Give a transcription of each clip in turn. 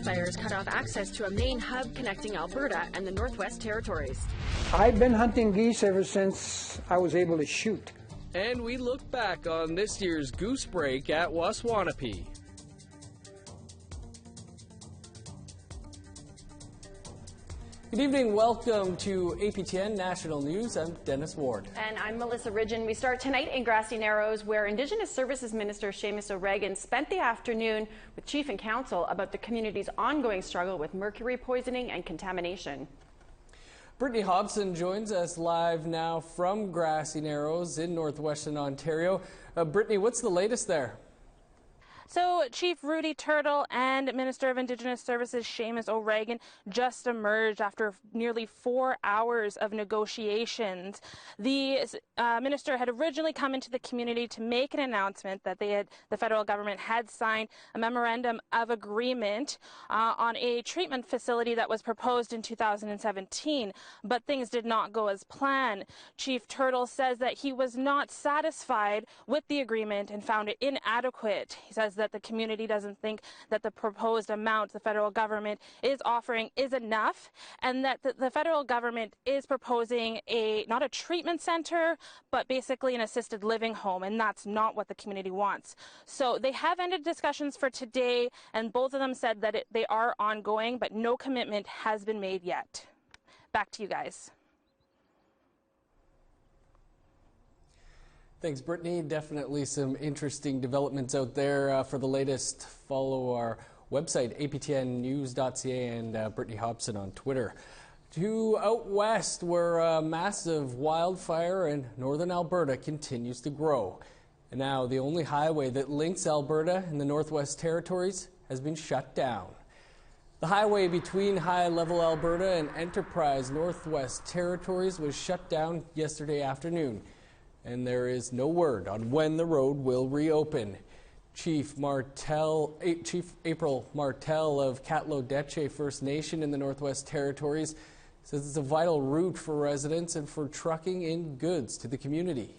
wildfires cut off access to a main hub connecting Alberta and the Northwest Territories. I've been hunting geese ever since I was able to shoot. And we look back on this year's goose break at Waswanipi. Good evening, welcome to APTN National News. I'm Dennis Ward. And I'm Melissa Ridgen. We start tonight in Grassy Narrows, where Indigenous Services Minister Seamus O'Regan spent the afternoon with Chief and Council about the community's ongoing struggle with mercury poisoning and contamination. Brittany Hobson joins us live now from Grassy Narrows in northwestern Ontario. Brittany, what's the latest there? So Chief Rudy Turtle and Minister of Indigenous Services Seamus O'Regan just emerged after nearly 4 hours of negotiations. The minister had originally come into the community to make an announcement that the federal government had signed a memorandum of agreement on a treatment facility that was proposed in 2017, but things did not go as planned. Chief Turtle says that he was not satisfied with the agreement and found it inadequate. He says that the community doesn't think that the proposed amount the federal government is offering is enough, and that the federal government is proposing not a treatment center, but basically an assisted living home, and that's not what the community wants. So they have ended discussions for today, and both of them said that they are ongoing, but no commitment has been made yet. Back to you guys. Thanks, Brittany. Definitely some interesting developments out there. For the latest, follow our website, aptnnews.ca, and Brittany Hobson on Twitter. To out west, where a massive wildfire in northern Alberta continues to grow. And now the only highway that links Alberta and the Northwest Territories has been shut down. The highway between high-level Alberta and Enterprise Northwest Territories was shut down yesterday afternoon, and there is no word on when the road will reopen. Chief April Martel of Catlo-Deche First Nation in the Northwest Territories says it's a vital route for residents and for trucking in goods to the community.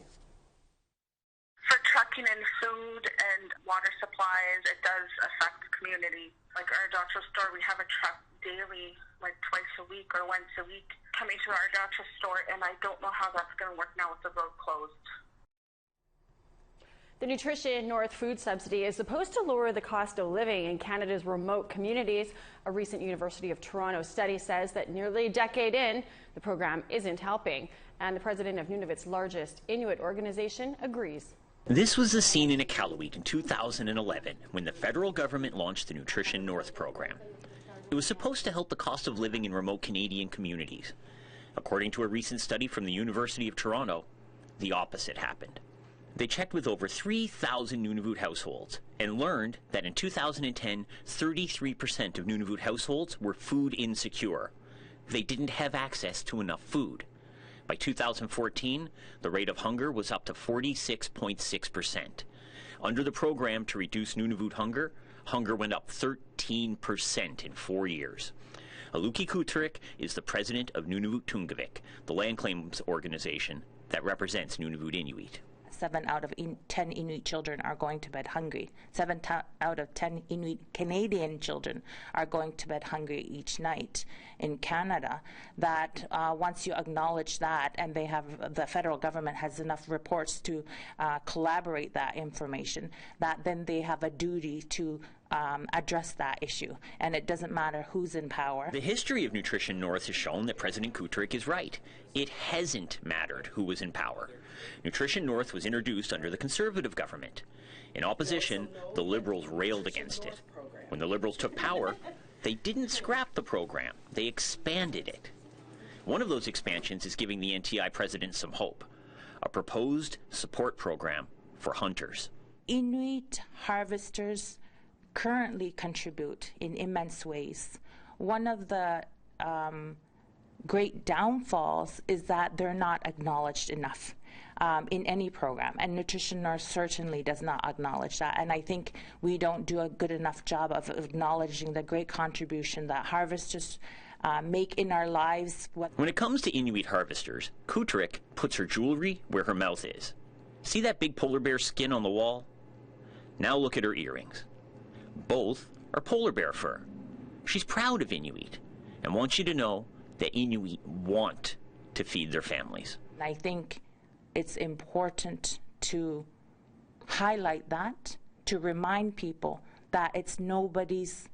For trucking in food and water supplies, it does affect the community. Like our doctor's store, we have a truck daily, like twice a week or once a week, coming to our doctor's store, and I don't know how that's going to work now with the road closed. The Nutrition North food subsidy is supposed to lower the cost of living in Canada's remote communities. A recent University of Toronto study says that nearly a decade in, the program isn't helping. And the president of Nunavut's largest Inuit organization agrees. This was the scene in Iqaluit in 2011 when the federal government launched the Nutrition North program. It was supposed to help the cost of living in remote Canadian communities. According to a recent study from the University of Toronto, the opposite happened. They checked with over 3,000 Nunavut households and learned that in 2010, 33% of Nunavut households were food insecure. They didn't have access to enough food. By 2014, the rate of hunger was up to 46.6%. Under the program to reduce Nunavut hunger, hunger went up 13% in 4 years. Aluki Kutrik is the president of Nunavut Tungavik, the land claims organization that represents Nunavut Inuit. 7 out of 10 Inuit children are going to bed hungry. 7 out of 10 Inuit Canadian children are going to bed hungry each night. In Canada, that once you acknowledge that, and the federal government has enough reports to collaborate that information, that then they have a duty to address that issue, and it doesn't matter who's in power. The history of Nutrition North has shown that President Kutrik is right. It hasn't mattered who was in power. Nutrition North was introduced under the Conservative government. In opposition, the Liberals railed against it. When the Liberals took power, they didn't scrap the program, they expanded it. One of those expansions is giving the NTI president some hope, a proposed support program for hunters. Inuit harvesters currently contribute in immense ways. One of the great downfalls is that they're not acknowledged enough in any program, and Nutrition North certainly does not acknowledge that, and I think we don't do a good enough job of acknowledging the great contribution that harvesters make in our lives. When it comes to Inuit harvesters, Kutrik puts her jewelry where her mouth is. See that big polar bear skin on the wall? Now look at her earrings. Both are polar bear fur. She's proud of Inuit and wants you to know that Inuit want to feed their families. I think it's important to highlight that, to remind people that it's nobody's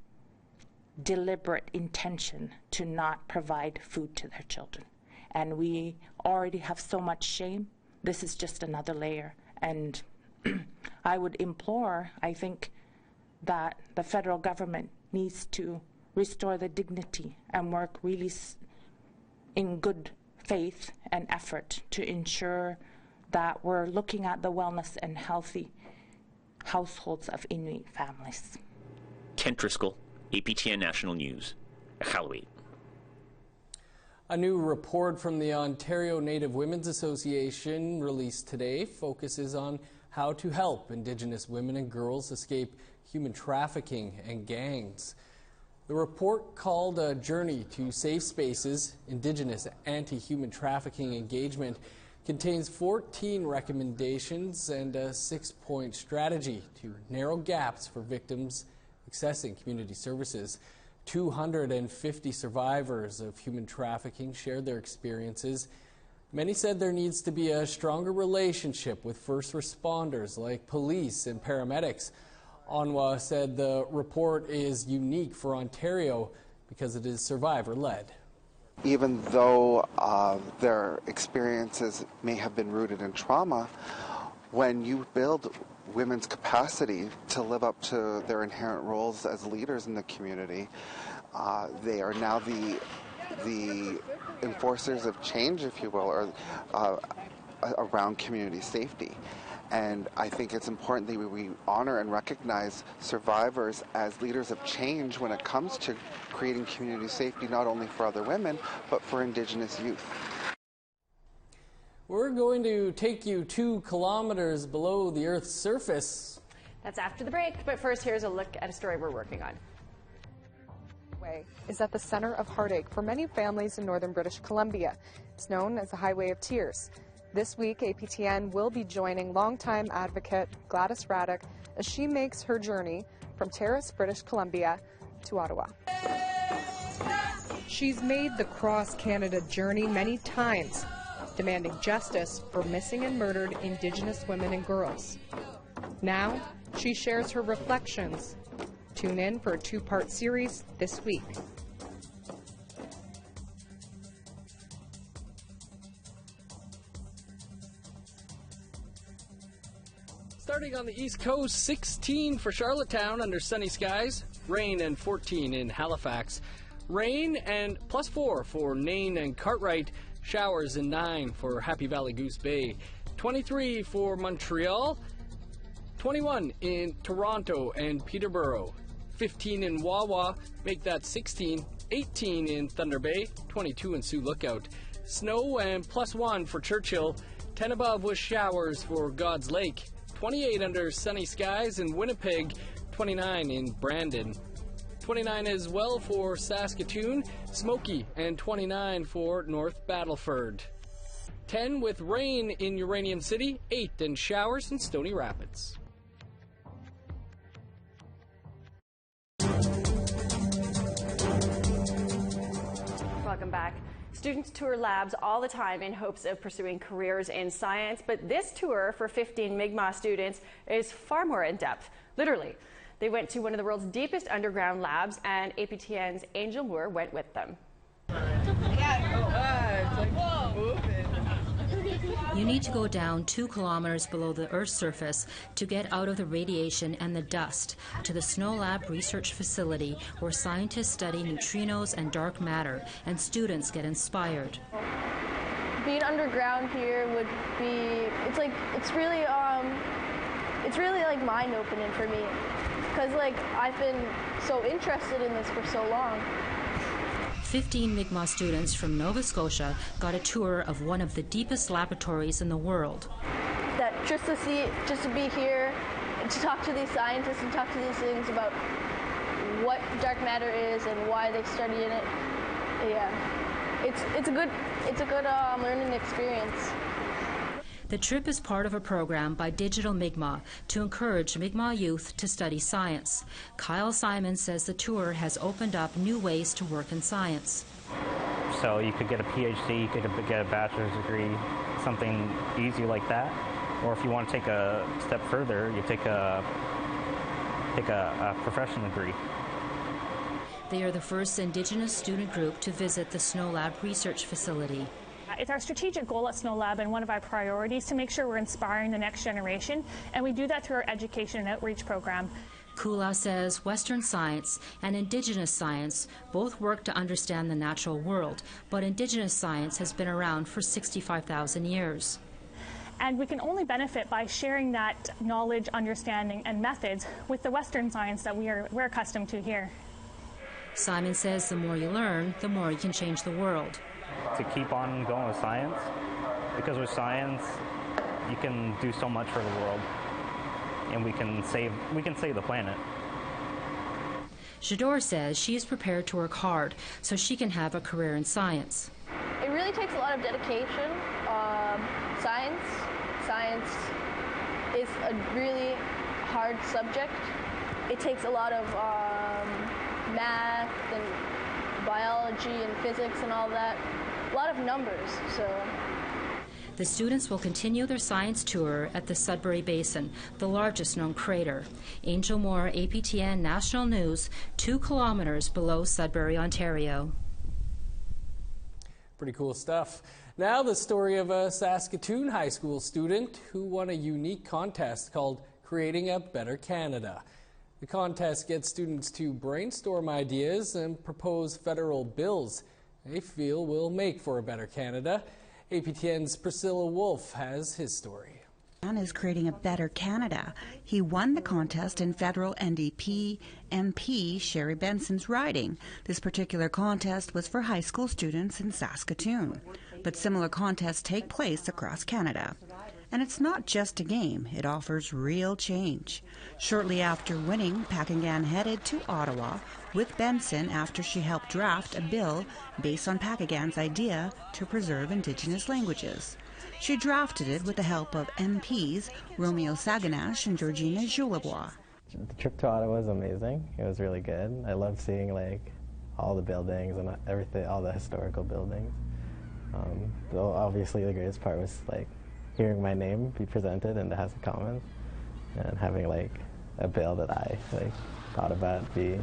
deliberate intention to not provide food to their children. And we already have so much shame. This is just another layer. And I would implore, I think, that the federal government needs to restore the dignity and work really in good faith and effort to ensure that we're looking at the wellness and healthy households of Inuit families. Kent Driscoll, APTN National News, Iqaluit. A new report from the Ontario Native Women's Association released today focuses on how to help Indigenous women and girls escape human trafficking and gangs. The report, called A Journey to Safe Spaces, Indigenous Anti-Human Trafficking Engagement, contains 14 recommendations and a 6-point strategy to narrow gaps for victims accessing community services. 250 survivors of human trafficking shared their experiences. Many said there needs to be a stronger relationship with first responders like police and paramedics. Onwa said the report is unique for Ontario because it is survivor-led. Even though their experiences may have been rooted in trauma, when you build women's capacity to live up to their inherent roles as leaders in the community, they are now the enforcers of change, if you will, or around community safety. And I think it's important that we honor and recognize survivors as leaders of change when it comes to creating community safety, not only for other women, but for Indigenous youth. We're going to take you 2 kilometers below the Earth's surface. That's after the break, but first here's a look at a story we're working on. Is at the center of heartache for many families in northern British Columbia. It's known as the Highway of Tears. This week, APTN will be joining longtime advocate Gladys Raddick as she makes her journey from Terrace, British Columbia to Ottawa. She's made the cross-Canada journey many times, demanding justice for missing and murdered Indigenous women and girls. Now, she shares her reflections. Tune in for a 2-part series this week. Starting on the East Coast, 16 for Charlottetown under sunny skies, rain, and 14 in Halifax. Rain and +4 for Nain and Cartwright, showers and 9 for Happy Valley Goose Bay, 23 for Montreal, 21 in Toronto and Peterborough, 15 in Wawa, make that 16, 18 in Thunder Bay, 22 in Sioux Lookout. Snow and +1 for Churchill, 10 above with showers for God's Lake, 28 under sunny skies in Winnipeg, 29 in Brandon. 29 as well for Saskatoon, Smoky, and 29 for North Battleford. 10 with rain in Uranium City, 8 and showers in Stony Rapids. Welcome back. Students tour labs all the time in hopes of pursuing careers in science, but this tour for 15 Mi'kmaq students is far more in-depth, literally. They went to one of the world's deepest underground labs, and APTN's Angel Moore went with them. You need to go down 2 kilometers below the Earth's surface to get out of the radiation and the dust to the Snow Lab research facility where scientists study neutrinos and dark matter and students get inspired. Being underground here would be, it's really like mind-opening for me because I've been so interested in this for so long. 15 Mi'kmaq students from Nova Scotia got a tour of one of the deepest laboratories in the world. That just to be here and to talk to these scientists and talk to these things about what dark matter is and why they study in it. Yeah, it's a good learning experience. The trip is part of a program by Digital Mi'kmaq to encourage Mi'kmaq youth to study science. Kyle Simon says the tour has opened up new ways to work in science. So you could get a PhD, you could get a bachelor's degree, something easy like that. Or if you want to take a step further, you take a professional degree. They are the first Indigenous student group to visit the Snow Lab research facility. It's our strategic goal at Snow Lab and one of our priorities to make sure we're inspiring the next generation, and we do that through our education and outreach program. Kula says Western science and Indigenous science both work to understand the natural world, but Indigenous science has been around for 65,000 years. And we can only benefit by sharing that knowledge, understanding, and methods with the Western science that we're accustomed to here. Simon says the more you learn, the more you can change the world. To keep on going with science, because with science, you can do so much for the world, and we can save the planet. Jador says she is prepared to work hard so she can have a career in science. It really takes a lot of dedication. Science is a really hard subject. It takes a lot of math and biology and physics and all that. A lot of numbers, so. The students will continue their science tour at the Sudbury Basin, the largest known crater. Angel Moore, APTN National News, 2 kilometers below Sudbury, Ontario. Pretty cool stuff. Now the story of a Saskatoon high school student who won a unique contest called Creating a Better Canada. The contest gets students to brainstorm ideas and propose federal bills they feel will make for a better Canada. APTN's Priscilla Wolfe has his story. Man is creating a better Canada. He won the contest in federal NDP MP Sherry Benson's riding. This particular contest was for high school students in Saskatoon. But similar contests take place across Canada. And it's not just a game, it offers real change. Shortly after winning, Pakengan headed to Ottawa with Benson after she helped draft a bill based on Pakengan's idea to preserve Indigenous languages. She drafted it with the help of MPs Romeo Saganash and Georgina Joulabois. The trip to Ottawa was amazing. It was really good. I loved seeing all the buildings and everything, all the historical buildings. Though obviously the greatest part was hearing my name be presented in the House of Commons and having a bill that I thought about be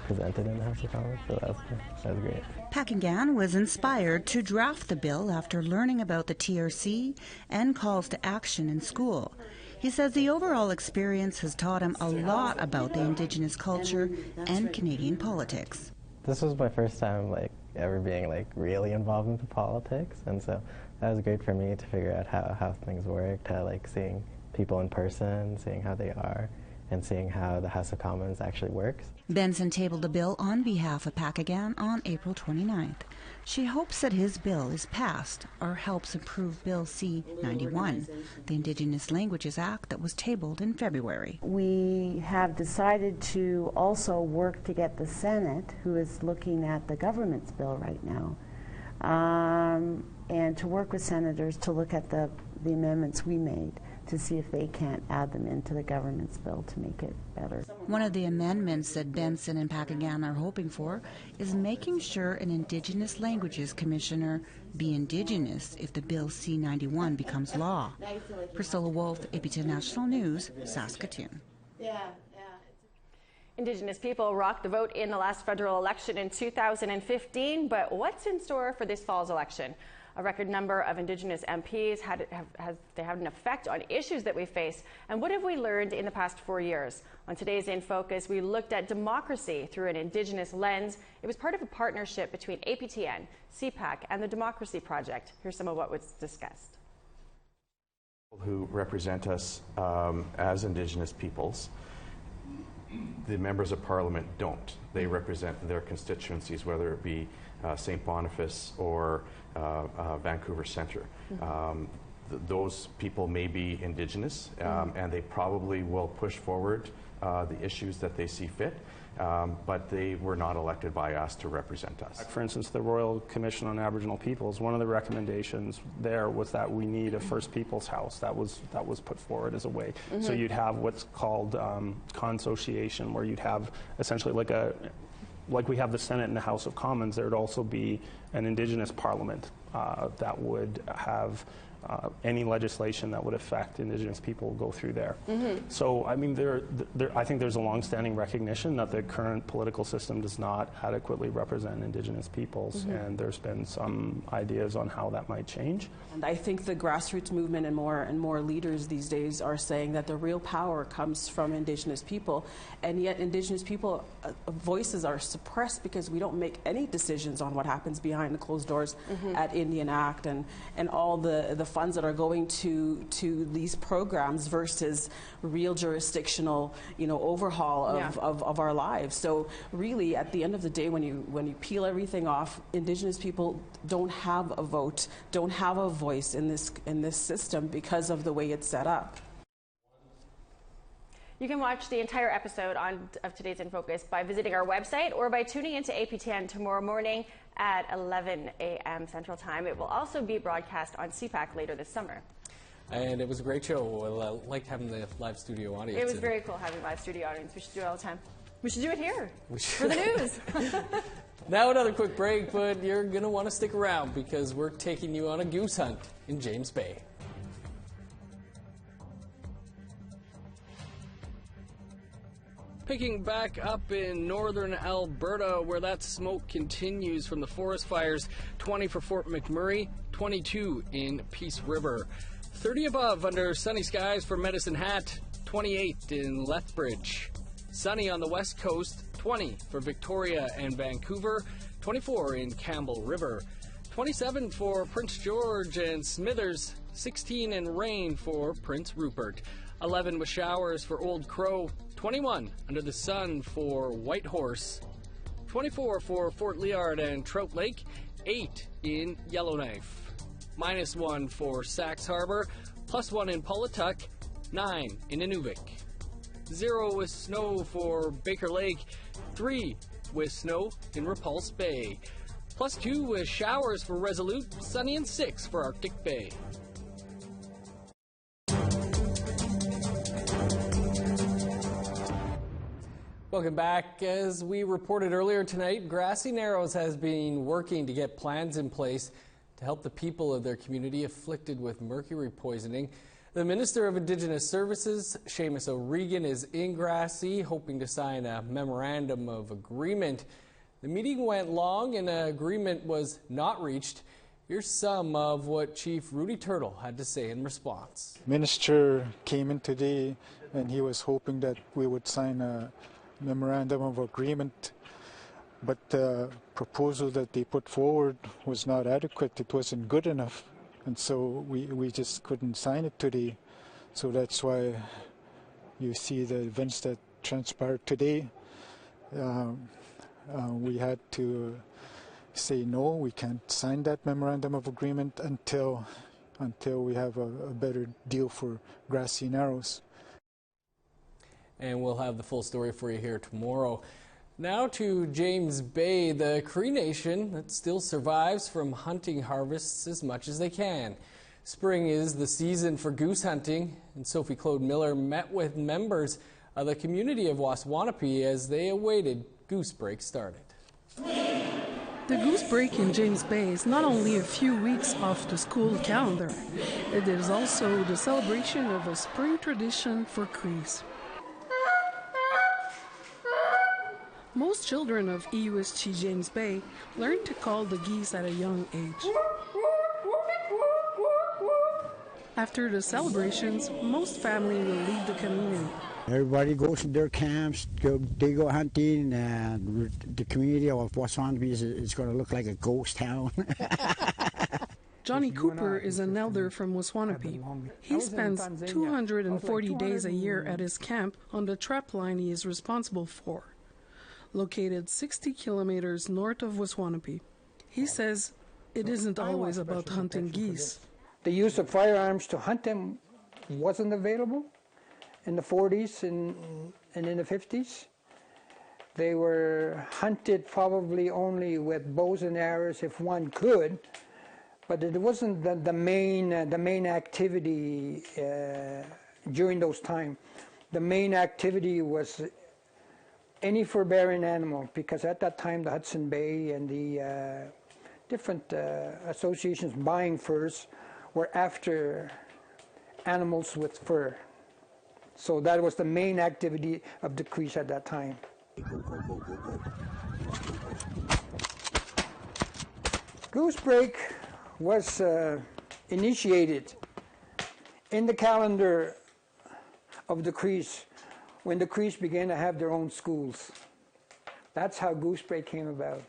presented in the House of Commons. So that was great. Pakengan was inspired to draft the bill after learning about the TRC and calls to action in school. He says the overall experience has taught him a lot about the Indigenous culture and Canadian politics. This was my first time ever being really involved into politics, and so that was great for me to figure out how things worked, how seeing people in person, seeing how they are, and seeing how the House of Commons actually works. Benson tabled a bill on behalf of Pakengan on April 29th. She hopes that his bill is passed or helps improve Bill C-91, the Indigenous Languages Act that was tabled in February. We have decided to also work to get the Senate, who is looking at the government's bill right now, and to work with senators to look at the amendments we made to see if they can't add them into the government's bill to make it better. One of the amendments that Benson and Pakengan are hoping for is making sure an Indigenous Languages Commissioner be Indigenous if the Bill C-91 becomes law. Priscilla Wolfe, APTN National News, Saskatoon. Indigenous people rocked the vote in the last federal election in 2015, but what's in store for this fall's election? A record number of Indigenous MPs had an effect on issues that we face. And what have we learned in the past 4 years? On today's In Focus, we looked at democracy through an Indigenous lens. It was part of a partnership between APTN, CPAC, and the Democracy Project. Here's some of what was discussed. Who represent us as Indigenous peoples, the members of Parliament don't. They represent their constituencies, whether it be St. Boniface or Vancouver Centre. those people may be Indigenous, and they probably will push forward the issues that they see fit. But they were not elected by us to represent us. For instance, the Royal Commission on Aboriginal Peoples, one of the recommendations there was that we need a First Peoples House. That was put forward as a way. So you'd have what's called consociation, where you'd have essentially like we have the Senate and the House of Commons, there would also be an Indigenous Parliament that would have any legislation that would affect Indigenous people go through there. So, I mean, I think there's a long-standing recognition that the current political system does not adequately represent Indigenous peoples, and there's been some ideas on how that might change. And I think the grassroots movement and more leaders these days are saying that the real power comes from Indigenous people, and yet Indigenous people voices are suppressed because we don't make any decisions on what happens behind the closed doors at Indian Act and all the funds that are going to these programs versus real jurisdictional, overhaul of our lives. So really, at the end of the day, when you peel everything off, Indigenous people don't have a vote, don't have a voice in this system because of the way it's set up. You can watch the entire episode of today's In Focus by visiting our website or by tuning into APTN tomorrow morning at 11 a.m. Central Time. It will also be broadcast on CPAC later this summer. And it was a great show. I liked having the live studio audience. It was very cool having a live studio audience. We should do it all the time. We should do it here for the news. Now another quick break, but you're going to want to stick around because we're taking you on a goose hunt in James Bay. Picking back up in northern Alberta, where that smoke continues from the forest fires. 20 for Fort McMurray, 22 in Peace River. 30 above under sunny skies for Medicine Hat, 28 in Lethbridge. Sunny on the west coast, 20 for Victoria and Vancouver, 24 in Campbell River. 27 for Prince George and Smithers, 16 in rain for Prince Rupert. 11 with showers for Old Crow, 21 under the sun for Whitehorse, 24 for Fort Liard and Trout Lake, 8 in Yellowknife, -1 for Sax Harbor, +1 in Pawlatuck, 9 in Inuvik, 0 with snow for Baker Lake, 3 with snow in Repulse Bay, +2 with showers for Resolute, sunny and 6 for Arctic Bay. Welcome back. As we reported earlier tonight, Grassy Narrows has been working to get plans in place to help the people of their community afflicted with mercury poisoning. The Minister of Indigenous Services, Seamus O'Regan, is in Grassy, hoping to sign a memorandum of agreement. The meeting went long and an agreement was not reached. Here's some of what Chief Rudy Turtle had to say in response. Minister came in today and he was hoping that we would sign a memorandum of agreement, but the proposal that they put forward was not adequate. It wasn't good enough, and so we just couldn't sign it today. So that's why you see the events that transpired today. We had to say no, we can't sign that memorandum of agreement until we have a better deal for Grassy Narrows. And we'll have the full story for you here tomorrow. Now to James Bay, the Cree Nation that still survives from hunting harvests as much as they can. Spring is the season for goose hunting, and Sophie Claude Miller met with members of the community of Waswanipi as they awaited Goose Break started. The Goose Break in James Bay is not only a few weeks off the school calendar, it is also the celebration of a spring tradition for Crees. Most children of EUST James Bay learn to call the geese at a young age. After the celebrations, most families will leave the community. Everybody goes to their camps, they go hunting, and the community of Waswanipi is going to look like a ghost town. Johnny Cooper is an elder from Waswanipi. He spends 240 days a year at his camp on the trap line he is responsible for, located 60 kilometers north of Waswanipi. He says it isn't always about hunting geese. the use of firearms to hunt them wasn't available in the 40s and in the 50s. They were hunted probably only with bows and arrows if one could, but it wasn't the main activity during those times. The main activity was any fur-bearing animal, because at that time the Hudson Bay and the different associations buying furs were after animals with fur. So that was the main activity of the Crees at that time. Goose Break was initiated in the calendar of the Crees when the Crees began to have their own schools. That's how Goose Break came about.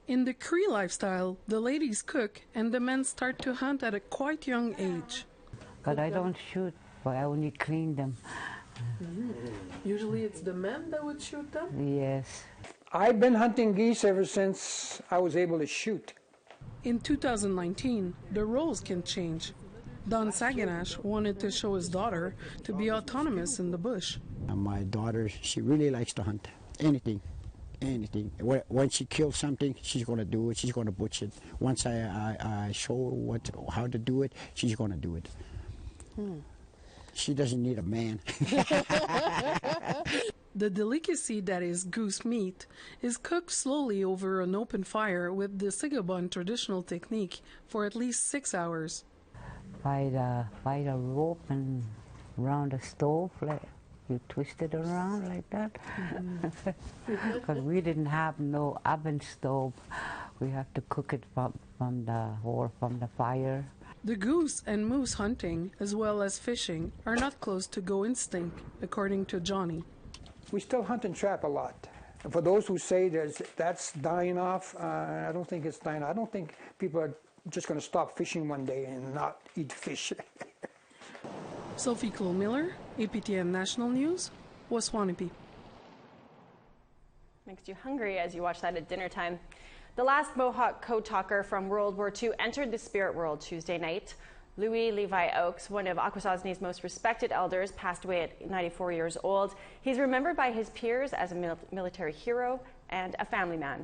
In the Cree lifestyle, the ladies cook and the men start to hunt at a quite young age. But I don't shoot, but I only clean them. Usually it's the men that would shoot them? Yes. I've been hunting geese ever since I was able to shoot. In 2019, the roles can change. Don Saginash wanted to show his daughter to be autonomous in the bush. My daughter, she really likes to hunt. Anything. When she kills something, she's going to do it. She's going to butcher it. Once I show her how to do it, she's going to do it. She doesn't need a man. The delicacy that is goose meat is cooked slowly over an open fire with the Sigabon traditional technique for at least 6 hours. By the rope and around the stove, like you twist it around like that. Because we didn't have no oven stove. We have to cook it from the fire. The goose and moose hunting, as well as fishing, are not close to go instinct, according to Johnny. We still hunt and trap a lot. And for those who say that's dying off, I don't think it's dying off. I don't think people are just going to stop fishing one day and not eat fish. Sophie Clow-Miller, APTN National News, Waswanipi. Makes you hungry as you watch that at dinner time. The last Mohawk code talker from World War II entered the spirit world Tuesday night. Louis Levi Oakes, one of Akwesasne's most respected elders, passed away at 94 years old. He's remembered by his peers as a military hero and a family man.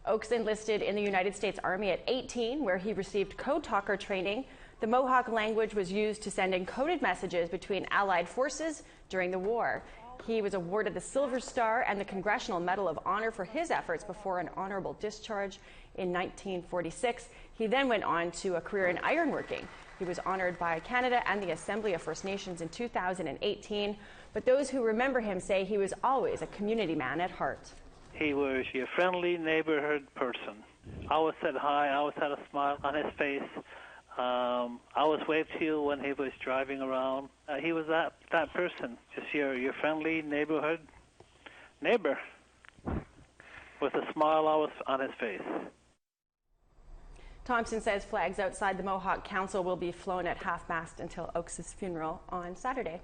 Oakes enlisted in the United States Army at 18, where he received code talker training. The Mohawk language was used to send encoded messages between Allied forces during the war. He was awarded the Silver Star and the Congressional Medal of Honor for his efforts before an honorable discharge in 1946. He then went on to a career in ironworking. He was honored by Canada and the Assembly of First Nations in 2018. But those who remember him say he was always a community man at heart. He was your friendly neighborhood person. Always said hi, always had a smile on his face. Always waved to you when he was driving around. He was that person, just your friendly neighborhood neighbor with a smile always on his face. Thompson says flags outside the Mohawk Council will be flown at half-mast until Oakes' funeral on Saturday.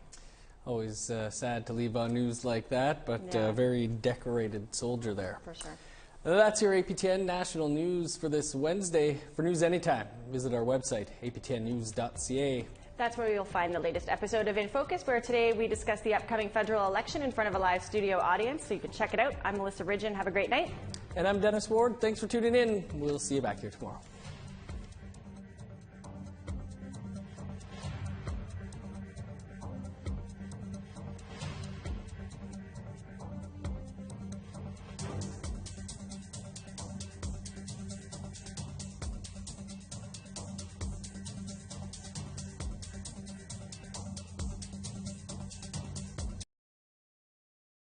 Always sad to leave on news like that, but Yeah. a very decorated soldier there. For sure. That's your APTN National News for this Wednesday. For news anytime, visit our website, aptnnews.ca. That's where you'll find the latest episode of In Focus, where today we discuss the upcoming federal election in front of a live studio audience, so you can check it out. I'm Melissa Ridgen. Have a great night. And I'm Dennis Ward. Thanks for tuning in. We'll see you back here tomorrow.